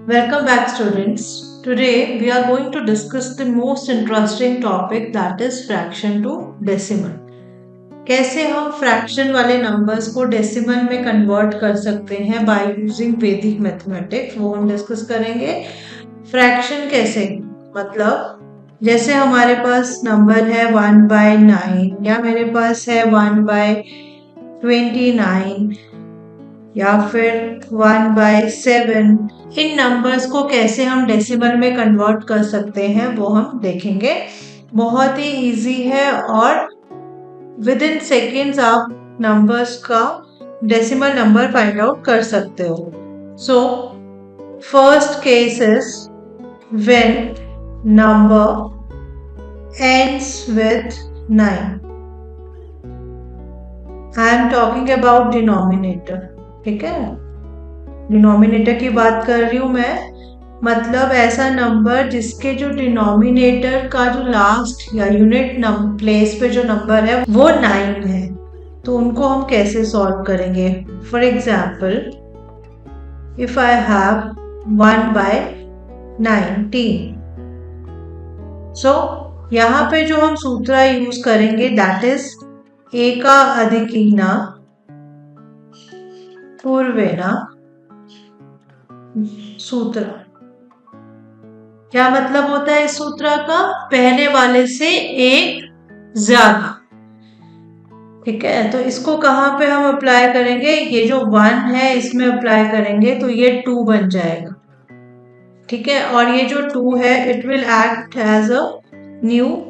Welcome back, students. Today we are going to discuss the most interesting topic, that is fraction to decimal. कैसे हम fraction वाले numbers को decimal में convert कर सकते हैं बाय यूजिंग वैदिक मैथमेटिक्स, वो हम डिस्कस करेंगे। फ्रैक्शन कैसे, मतलब जैसे हमारे पास नंबर है 1/9 या मेरे पास है 1/29 या फिर 1/7, इन नंबर्स को कैसे हम डेसिमल में कन्वर्ट कर सकते हैं वो हम देखेंगे। बहुत ही इजी है और विद इन सेकेंड्स आप नंबर्स का डेसिमल नंबर फाइंड आउट कर सकते हो। So first case is when number ends with 9। I am talking about denominator, ठीक है, डिनोमिनेटर की बात कर रही हूं मैं, मतलब ऐसा नंबर जिसके जो डिनोमिनेटर का जो लास्ट या यूनिट प्लेस पे जो नंबर है वो 9 है। तो उनको हम कैसे सॉल्व करेंगे? For example, if I have 1/19, सो यहाँ पे जो हम सूत्र यूज करेंगे दैट इज एका अधिकीना पूर्वेना सूत्र। क्या मतलब होता है इस सूत्र का? पहले वाले से एक ज्यादा, ठीक है। तो इसको कहां पे हम अप्लाई करेंगे? ये जो 1 है इसमें अप्लाई करेंगे तो ये 2 बन जाएगा, ठीक है। और ये जो 2 है it will act as a new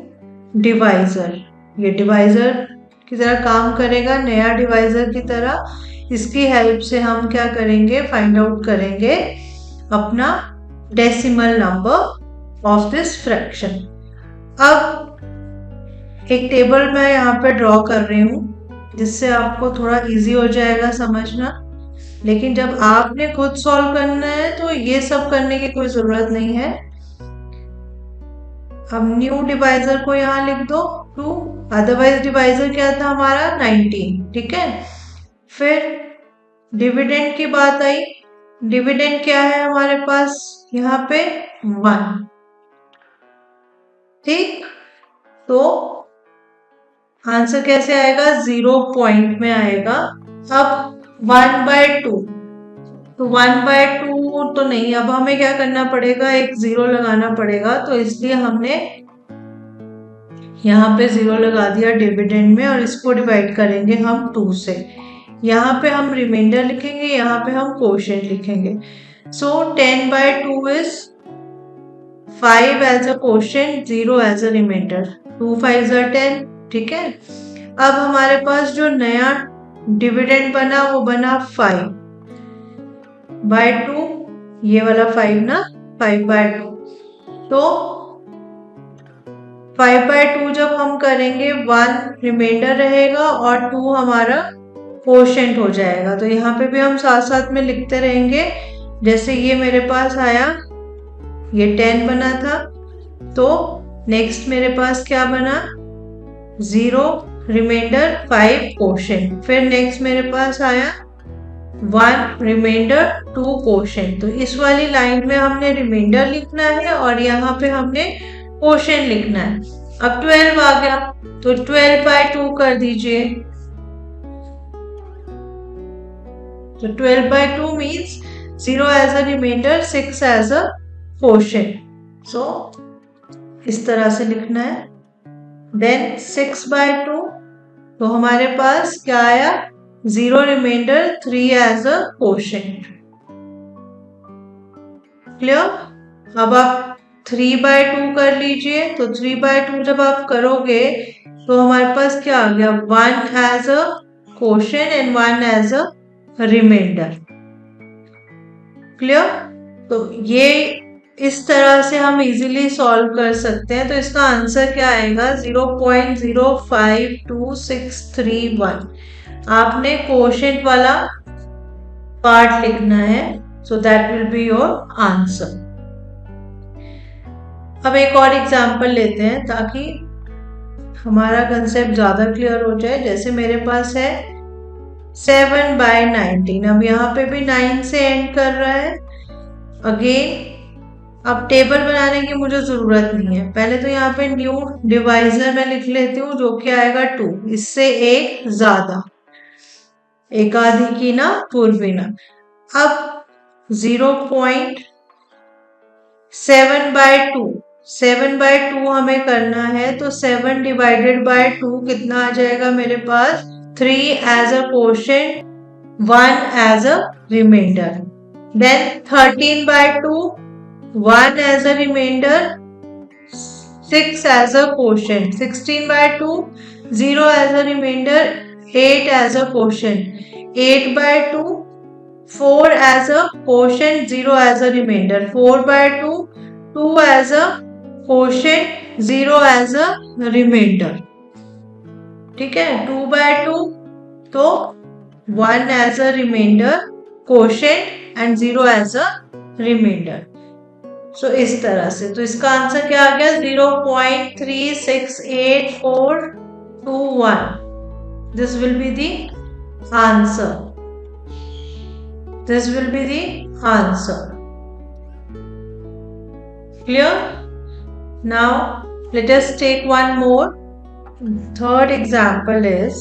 divisor, ये डिवाइजर की तरह काम करेगा, नया डिवाइजर की तरह। इसकी हेल्प से हम क्या करेंगे? फाइंड आउट करेंगे अपना decimal number of this fraction. अब एक टेबल मैं यहाँ पे ड्रॉ कर रही हूँ जिससे आपको थोड़ा इजी हो जाएगा समझना, लेकिन जब आपने खुद सॉल्व करना है तो ये सब करने की कोई जरूरत नहीं है। अब न्यू डिवाइजर को यहाँ लिख दो 2, अदरवाइज डिवाइजर क्या था हमारा? 19, ठीक है। फिर डिविडेंड की बात आई, डिविडेंड क्या है हमारे पास यहाँ पे? 1, ठीक। तो आंसर कैसे आएगा? 0 पॉइंट में आएगा। अब 1/2, तो 1/2 तो नहीं, अब हमें क्या करना पड़ेगा? एक 0 लगाना पड़ेगा, तो इसलिए हमने यहाँ पे 0 लगा दिया डिविडेंड में, और इसको डिवाइड करेंगे हम 2 से। यहाँ पे हम रिमाइंडर लिखेंगे, यहाँ पे हम कोशेंट लिखेंगे। So 10/2 is 5 as a quotient, 0 as a remainder, 2 5 10, ठीक है। अब हमारे पास जो नया डिविडेंड बना वो बना 5/2, ये वाला 5 ना, 5/2। तो 5/2 जब हम करेंगे 1 रिमाइंडर रहेगा और 2 हमारा कोशेंट हो जाएगा। तो यहाँ पे भी हम साथ साथ में लिखते रहेंगे। जैसे ये मेरे पास आया, ये 10 बना था, तो नेक्स्ट मेरे पास क्या बना? 0 रिमाइंडर 5 कोशेंट। फिर नेक्स्ट मेरे पास आया 1 रिमाइंडर 2 कोशेंट। तो इस वाली लाइन में हमने रिमाइंडर लिखना है और यहाँ पे हमने कोशेंट लिखना है। अब 12 आ गया, तो 12/2 कर दीजिए। तो 12/2 means 0 as a remainder, 6 as a quotient. So इस तरह से लिखना है। Then 6/2, तो हमारे पास क्या आया? 0 remainder, 3 as a quotient. Clear? अब आप 3/2 कर लीजिए। तो 3/2 जब आप करोगे तो हमारे पास क्या आ गया? 1 as a quotient and 1 as a remainder. Clear? तो ये इस तरह से हम इजीली सॉल्व कर सकते हैं। तो इसका आंसर क्या आएगा? 0.052631। आपने कोशेंट वाला पार्ट लिखना है, so that will be your answer. अब एक और एग्जांपल लेते हैं ताकि हमारा कंसेप्ट ज्यादा क्लियर हो जाए। जैसे मेरे पास है 7/19, अब यहाँ पे भी 9 से एंड कर रहा है, अगेन अब टेबल बनाने की मुझे जरूरत नहीं है, पहले तो यहाँ पे न्यू डिवाइजर मैं लिख लेती हूँ जो कि आएगा 2, इससे एक ज्यादा, एक आधी की ना पूर्विना। अब 0.7/2, 7/2 हमें करना है, तो 7 डिवाइडेड बाय 2 कितना आ जाएगा मेरे पास, 3 as a quotient, 1 as a remainder. Then 13/2, 1 as a remainder, 6 as a quotient, 16/2, 0 as a remainder, 8 as a quotient, 8/2, 4 as a quotient, 0 as a remainder, 4/2, 2 as a quotient, 0 as a remainder। ठीक है, 2/2 तो 1 as a remainder, quotient and 0 as a remainder। सो इस तरह से, तो इसका answer क्या आ गया, 0.368421। This will be the answer, this will be the answer. Clear? Now let us take one more. Third example is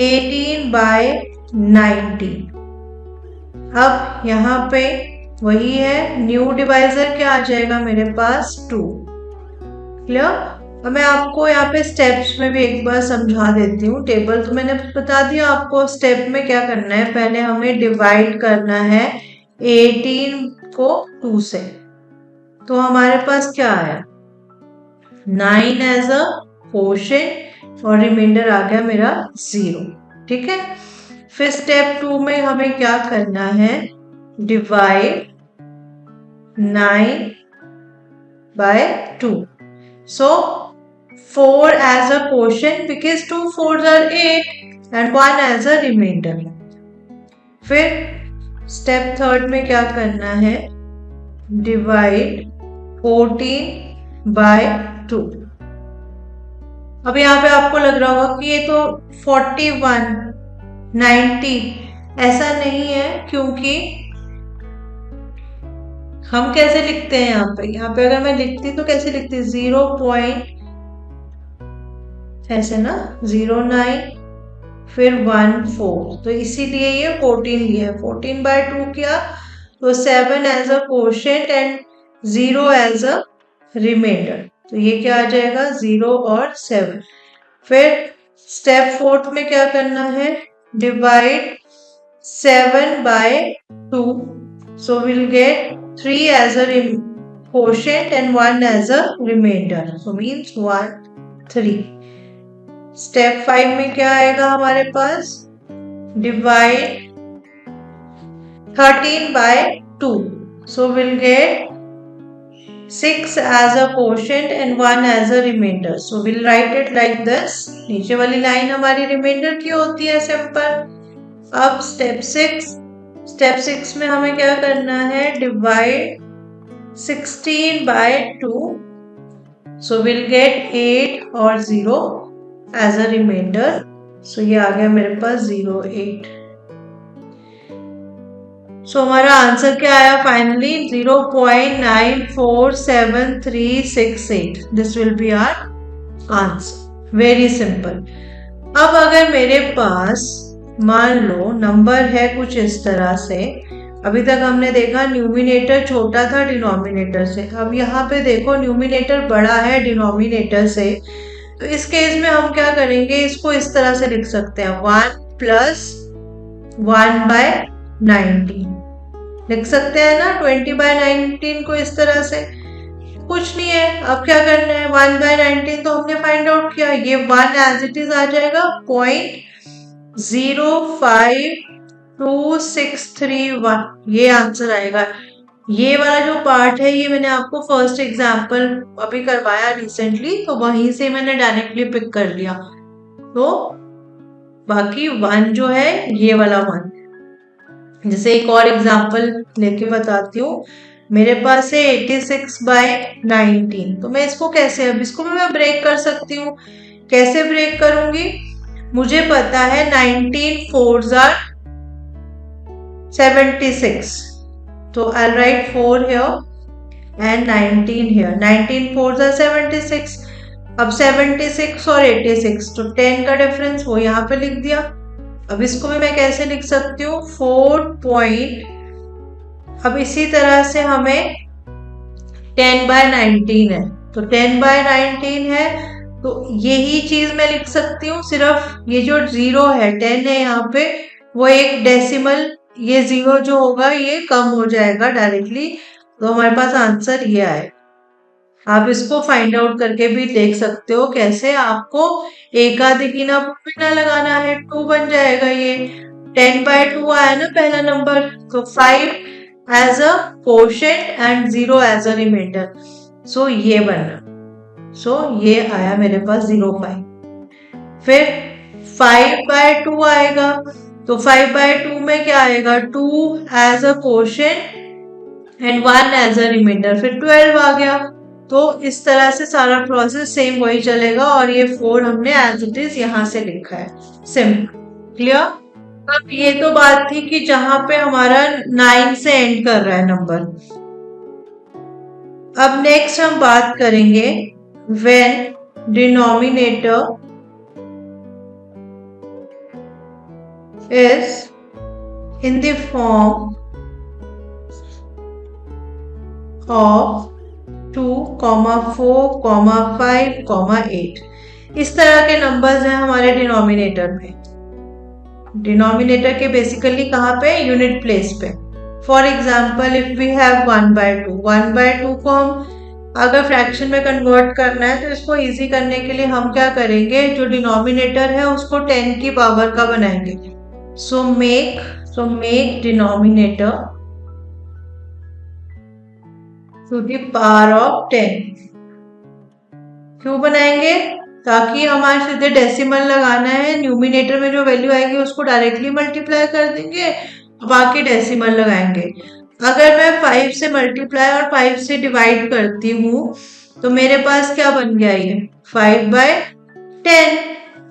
18/19। अब यहाँ पे वही है, न्यू डिवाइजर क्या आ जाएगा मेरे पास, 2। क्लियर? अब मैं आपको यहाँ पे स्टेप्स में भी एक बार समझा देती हूँ। टेबल तो मैंने बता दिया आपको, स्टेप में क्या करना है, पहले हमें डिवाइड करना है 18 को 2 से। तो हमारे पास क्या आया, 9 एज अ क्वोशिएंट और रिमाइंडर आ गया मेरा 0। ठीक है, फिर स्टेप 2 में हमें क्या करना है, divide 9/2। So 4 as a quotient because 2 4s are 8 and 1 as a remainder। फिर स्टेप थर्ड में क्या करना है, डिवाइड 14/2। अब यहाँ पे आपको लग रहा होगा कि ये तो 41 90, ऐसा नहीं है, क्योंकि हम कैसे लिखते हैं यहाँ पे अगर मैं लिखती तो कैसे लिखती, 0 पॉइंट ऐसे ना, 09 फिर 14, तो इसीलिए ये 14 लिया है। 14/2 किया तो 7 as a quotient and 0 as a remainder, तो ये क्या आ जाएगा, 0 और 7। फिर स्टेप फोर्थ में क्या करना है, divide 7/2, so we'll get 3 as a quotient and 1 as a remainder, so means 1 3। Step 5 में क्या आएगा हमारे पास, divide 13/2, so we'll get 6 as a quotient and 1 as a remainder, so we'll write it like this। नीचे वाली line हमारी reminder की होती है, सिंपल। अब स्टेप 6 में हमें क्या करना है, डिवाइड 16/2, so we'll get 8 और 0 as a remainder, so ये आ गया मेरे पास 08। सो हमारा आंसर क्या आया finally, 0.947368। This will be our answer, very simple. अब अगर मेरे पास मान लो नंबर है कुछ इस तरह से, अभी तक हमने देखा न्यूमिनेटर छोटा था डिनोमिनेटर से, अब यहाँ पे देखो न्यूमिनेटर बड़ा है डिनोमिनेटर से, तो इस केस में हम क्या करेंगे, इसको इस तरह से लिख सकते हैं, 1 + 1/19 लिख सकते हैं ना, 20/19 को इस तरह से। कुछ नहीं है, अब क्या करना है, 1/19 तो हमने फाइंड आउट किया, ये 1 एज इट इज आ जाएगा, 0.05261, ये आंसर आएगा। ये वाला जो पार्ट है ये मैंने आपको फर्स्ट एग्जाम्पल अभी करवाया रिसेंटली, तो वहीं से मैंने डायरेक्टली पिक कर लिया। तो बाकी 1 जो है ये वाला 1। जैसे एक और एग्जाम्पल लेके बताती हूँ, मेरे पास है 86/19, तो मैं इसको कैसे, अब इसको भी मैं ब्रेक कर सकती हूँ। कैसे ब्रेक करूंगी, मुझे पता है 19 4s are 76. तो I'll write 4 here and 19 here. 19 4s are 76. अब 76 और 86 तो 10 का डिफरेंस वो यहाँ पे लिख दिया। अब इसको भी मैं कैसे लिख सकती हूँ 4 पॉइंट। अब इसी तरह से हमें 10/19 है तो 10/19 है तो यही चीज मैं लिख सकती हूँ, सिर्फ ये जो 0 है 10 है यहाँ पे वो एक डेसिमल, ये 0 जो होगा ये कम हो जाएगा डायरेक्टली, तो हमारे पास आंसर ये आए। आप इसको फाइंड आउट करके भी देख सकते हो कैसे, आपको एक आधे की ना लगाना है, 2 बन जाएगा ये। 10/2 आया ना पहला नंबर, तो 5 as a quotient and 0 as a remainder, so ये बना। सो ये आया मेरे पास 0.5। फिर 5/2 आएगा तो 5/2 में क्या आएगा 2 as a quotient and 1 as a remainder, फिर 12 आ गया। तो इस तरह से सारा प्रोसेस सेम वही चलेगा और ये 4 हमने एज इट इज यहां से लिखा है, सिंपल। क्लियर? अब ये तो बात थी कि जहां पे हमारा 9 से एंड कर रहा है नंबर। अब नेक्स्ट हम बात करेंगे when denominator is in the form of 2, 4, 5, 8। इस तरह के नंबर्स हैं हमारे डिनोमिनेटर में। डिनोमिनेटर के बेसिकली कहाँ पे, यूनिट प्लेस पे। For example if we have 1/2, 1/2 को हम अगर फ्रैक्शन में कन्वर्ट करना है तो इसको इजी करने के लिए हम क्या करेंगे, जो डिनोमिनेटर है उसको 10 की पावर का बनाएंगे। So make denominator to the power of 10। क्यों बनाएंगे, ताकि हमारे सीधे डेसिमल लगाना है, न्यूमिनेटर में जो वैल्यू आएगी उसको डायरेक्टली मल्टीप्लाई कर देंगे, बाकी डेसिमल लगाएंगे। अगर मैं 5 से मल्टीप्लाई और 5 से डिवाइड करती हूँ तो मेरे पास क्या बन गया, ये 5/10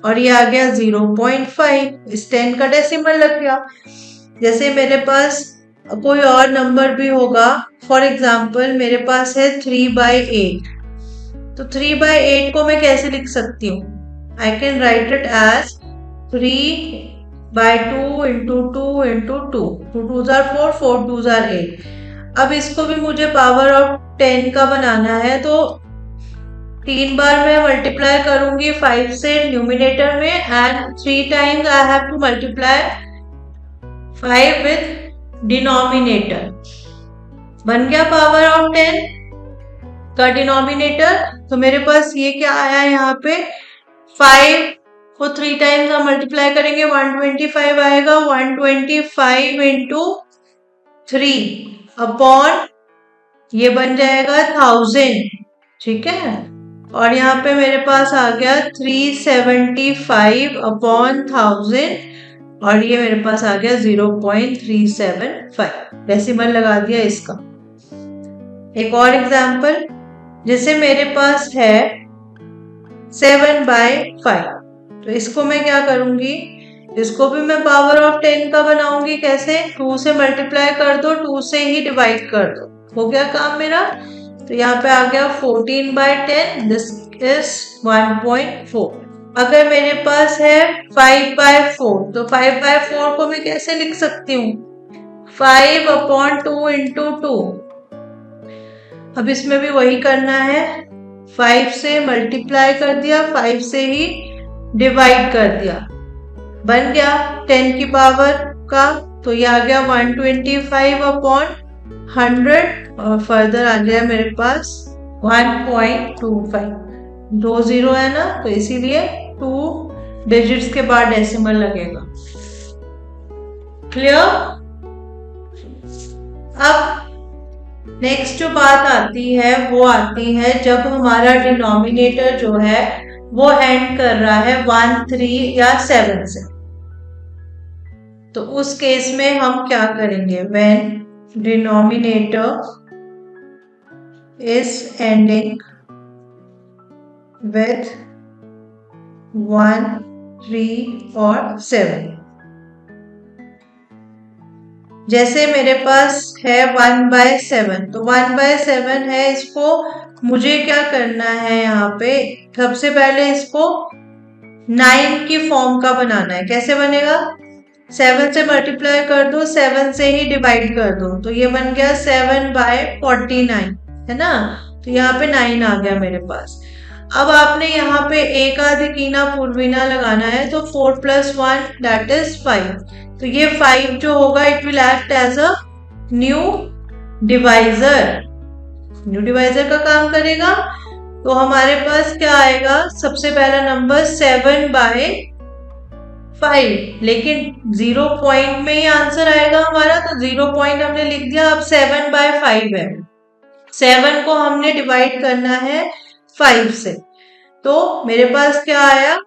और ये आ गया 0.5। इस 10 का डेसिमल लग गया। जैसे मेरे पास कोई और नंबर भी होगा, फॉर एग्जाम्पल मेरे पास है 3/8, तो 3/8 को मैं कैसे लिख सकती हूँ, I can write it as 3/2 into 2 into 2, 2 2s are 4, 4 2s are 8। अब इसको भी मुझे पावर ऑफ 10 का बनाना है तो 3 बार मैं मल्टीप्लाई करूंगी 5 से न्यूमिनेटर में and 3 times I have to multiply 5 with denominator. बन गया पावर ऑफ 10 का डिनोमिनेटर। तो मेरे पास ये क्या आया यहाँ पे, 5 को 3 टाइम्स हम मल्टीप्लाई करेंगे 125 आएगा, 125 into 3 अपॉन ये बन जाएगा 1000, ठीक है। और यहाँ पे मेरे पास आ गया 375 अपॉन 1000 और ये मेरे पास आ गया 0.375, डेसिमल लगा दिया इसका। एक और एग्जांपल, जैसे मेरे पास है 7/5, तो इसको मैं क्या करूंगी, इसको भी मैं पावर ऑफ 10 का बनाऊंगी। कैसे, 2 से मल्टीप्लाई कर दो, 2 से ही डिवाइड कर दो, हो गया काम मेरा। तो यहाँ पे आ गया 14/10, दिस इज 1.4। अगर मेरे पास है 5/4, तो 5/4 को मैं कैसे लिख सकती हूँ, 5/2 into 2। अब इसमें भी वही करना है, 5 से मल्टीप्लाई कर दिया, 5 से ही डिवाइड कर दिया, बन गया 10 की पावर का। तो ये आ गया 125 अपॉन 100 और फर्दर आ गया मेरे पास 1.25। 2 0 है ना, तो इसीलिए 2 डिजिट्स के बाद डेसिमल लगेगा। क्लियर? अब नेक्स्ट जो बात आती है वो आती है जब हमारा डिनोमिनेटर जो है वो एंड कर रहा है 1, 3 या 7 से। तो उस केस में हम क्या करेंगे, when denominator is ending with 1, 3 और 7, जैसे मेरे पास है 1/7, तो 1/7 है, इसको मुझे क्या करना है, यहाँ पे सबसे पहले इसको 9 की फॉर्म का बनाना है। कैसे बनेगा, 7 से मल्टीप्लाई कर दो, 7 से ही डिवाइड कर दो, तो ये बन गया 7/49, है ना। तो यहाँ पे 9 आ गया मेरे पास। अब आपने यहाँ पे एकाधिकीना पूर्वीना लगाना है, तो 4 + 1 दैट इज 5। तो ये 5 जो होगा it will act as a new divisor, new divisor का काम करेगा। तो हमारे पास क्या आएगा, सबसे पहला नंबर 7/5, लेकिन 0 पॉइंट में ही आंसर आएगा हमारा, तो 0 पॉइंट हमने लिख दिया। अब 7/5 है, 7 को हमने डिवाइड करना है 5 से, तो मेरे पास क्या आया,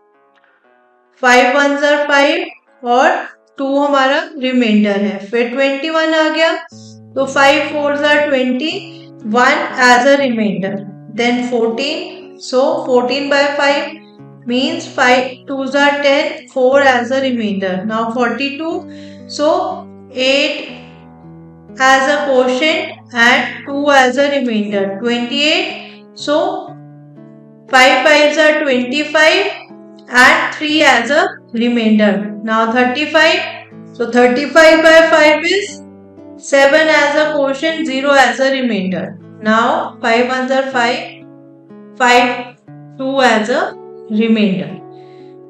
5 1s are 5 और 2 हमारा रिमाइंडर है, फिर 21 आ गया, तो 5 4s are 20, 1 as a remainder, then 14, so 14/5 means 5 2s are 10, 4 as a remainder, now 42, so 8 as a quotient and 2 as a remainder, 28, so 5 5s are 25 and 3 as a remainder, now 35, so 35/5 is 7 as a quotient, 0 as a remainder, now 5 1s are 5, 5 2 as a remainder,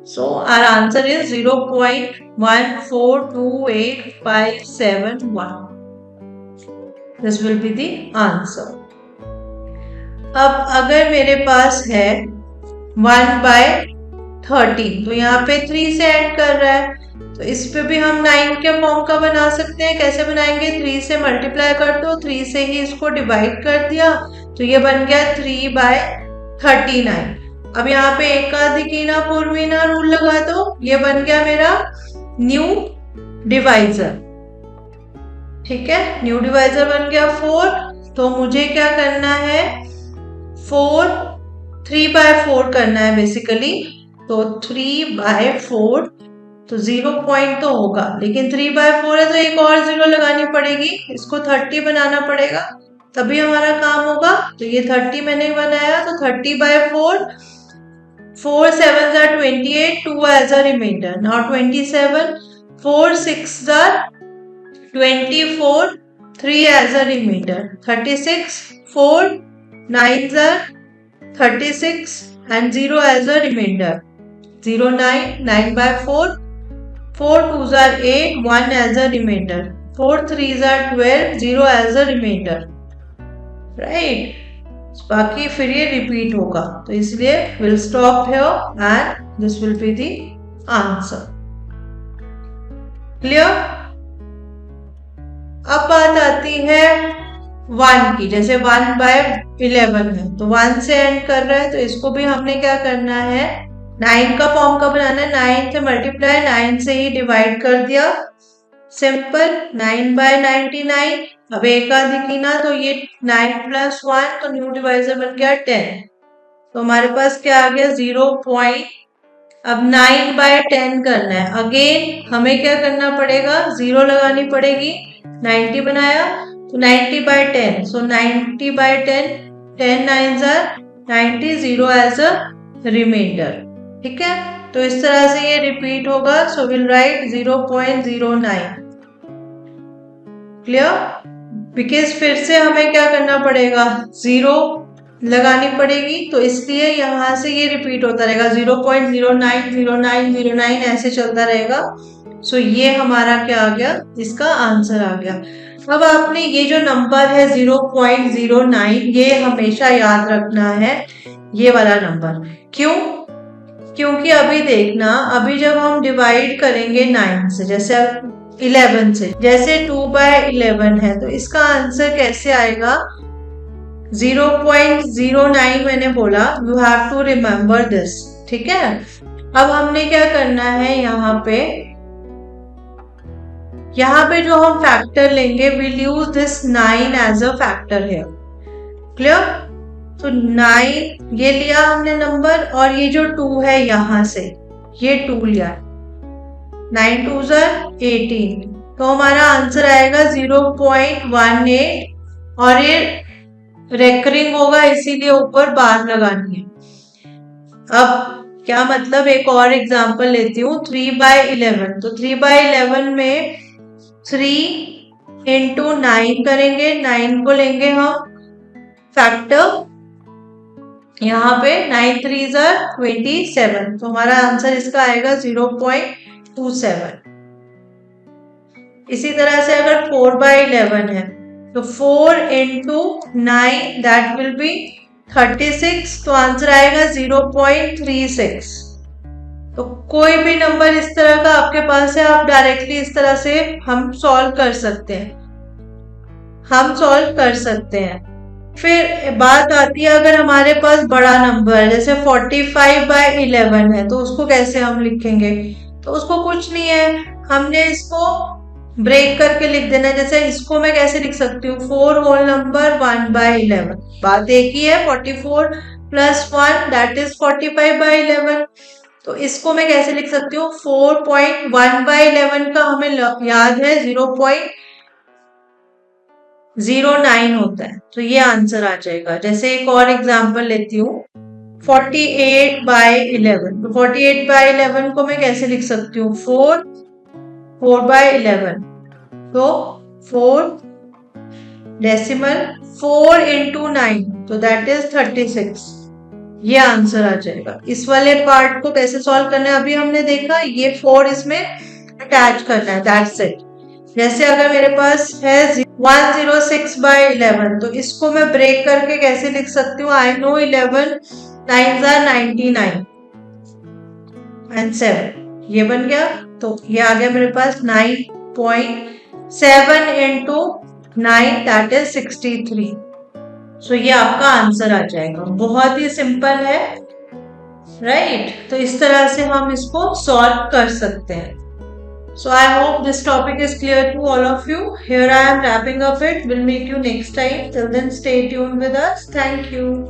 so our answer is 0.1428571. this will be the answer. अब अगर मेरे पास है 1/13, तो यहाँ पे 3 से and कर रहा है, तो इस पे भी हम 9 के फॉर्म का बना सकते हैं। कैसे बनाएंगे, 3 से मल्टीप्लाई कर दो, 3 से ही इसको डिवाइड कर दिया, तो ये बन गया 3/39। अब यहाँ पे एकाधिकीना पूर्वीना रूल लगा दो, ये बन गया मेरा न्यू डिवाइजर। ठीक है, न्यू डिवाइजर बन गया 4, तो मुझे क्या करना है, 3/4 करना है बेसिकली, तो 3/4, तो 0 पॉइंट तो होगा, लेकिन 3/4 है तो एक और 0 लगानी पड़ेगी, इसको 30 बनाना पड़ेगा, तभी हमारा काम होगा। तो ये 30 मैंने बनाया, तो 30/4, 4 7s are 28, 2 as a remainder, now 27, 4 6s are 24, 3 as a remainder, 36, 4 9s are 36 and 0 as a remainder, 0 9, 9/4, 4 2s are 8, 1 as a remainder, 4 3s are 12, 0 as a remainder, right? बाकी फिर ये रिपीट होगा, तो इसलिए we'll stop here and this will be the answer. Clear? अब बात आती है 1 की, जैसे 1/11 है, तो 1 से एंड कर रहा है, तो इसको भी हमने क्या करना है, 9 का फॉर्म का बनाना है, 9 से मल्टीप्लाई, 9 से ही डिवाइड कर दिया, सिंपल 9/99। अब एकाधिकीना, तो ये 9 + 1, तो न्यू डिवाइजर बन गया 10, तो हमारे पास क्या आ गया, 0 पॉइंट। अब 9/10 करना है, अगेन हमें क्या करना पड़ेगा, 0 लगानी पड़ेगी, 90 बनाया, तो 90/10, so 90/10, 10 9s are 90, 0 as a remainder। ठीक है, तो इस तरह से ये रिपीट होगा, so will write 0.09। Clear, because फिर से हमें क्या करना पड़ेगा, 0 लगानी पड़ेगी, तो इसलिए यहाँ से ये रिपीट होता रहेगा, 0.090909 ऐसे चलता रहेगा। सो ये हमारा क्या आ गया, इसका आंसर आ गया। अब आपने ये जो नंबर है 0.09, ये हमेशा याद रखना है, ये वाला नंबर। क्यों, क्योंकि अभी देखना, अभी जब हम डिवाइड करेंगे 9 से, जैसे 11 से, जैसे 2/11 है, तो इसका आंसर कैसे आएगा, 0.09 मैंने बोला, you have to remember this. ठीक है, अब हमने क्या करना है, यहाँ पे जो हम फैक्टर लेंगे, will use this 9 as a factor है। क्लियर, तो 9 ये लिया हमने नंबर, और ये जो 2 है यहाँ से ये 2 लिया, 9 2s are 18, तो हमारा आंसर आएगा 0.18 और ये रेकरिंग होगा इसीलिए ऊपर बार लगानी है। अब क्या मतलब, एक और एग्जांपल लेती हूँ 3/11। तो 3/11 में 3 into 9 करेंगे, 9 को लेंगे हम फैक्टर, यहाँ पे 9 3s are 27, तो हमारा आंसर इसका आएगा 0.27। इसी तरह से अगर 4/11 है तो 4 into 9 दैट विल बी 36, तो आंसर आएगा 0.36। तो कोई भी नंबर इस तरह का आपके पास है, आप डायरेक्टली इस तरह से हम सॉल्व कर सकते हैं, फिर बात आती है अगर हमारे पास बड़ा नंबर है, जैसे 45/11 है, तो उसको कैसे हम लिखेंगे? तो उसको कुछ नहीं है, हमने इसको ब्रेक करके लिख देना है। जैसे इसको मैं कैसे लिख सकती हूँ, 4 होल नंबर 1/11, बात एक ही है, 44 + 1 दैट इज 45/11। तो इसको मैं कैसे लिख सकती हूँ, 4.1/11 का हमें याद है 0.09 होता है, तो ये आंसर आ जाएगा। जैसे एक और एग्जांपल लेती हूँ 48/11। तो 48/11 को मैं कैसे लिख सकती हूँ, 4/11, तो 4 डेसिमल 4 into 9, तो दैट इज 36, ये आंसर आ जाएगा। इस वाले पार्ट को कैसे सॉल्व करना है अभी हमने देखा, ये 4 इसमें अटैच करना है, दैट्स इट। जैसे अगर मेरे पास है 106/11, तो इसको मैं ब्रेक करके कैसे लिख सकती हूँ, I know 11 9s are 99 and 7, ये बन गया। तो ये आ गया मेरे पास 9.7 into 9 दैट इज 63। सो ये आपका आंसर आ जाएगा, बहुत ही सिंपल है, राइट? तो इस तरह से हम इसको सॉल्व कर सकते हैं। So I hope this topic is clear to all of you. Here I am wrapping up it. We'll meet you next time. Till then, stay tuned with us. Thank you.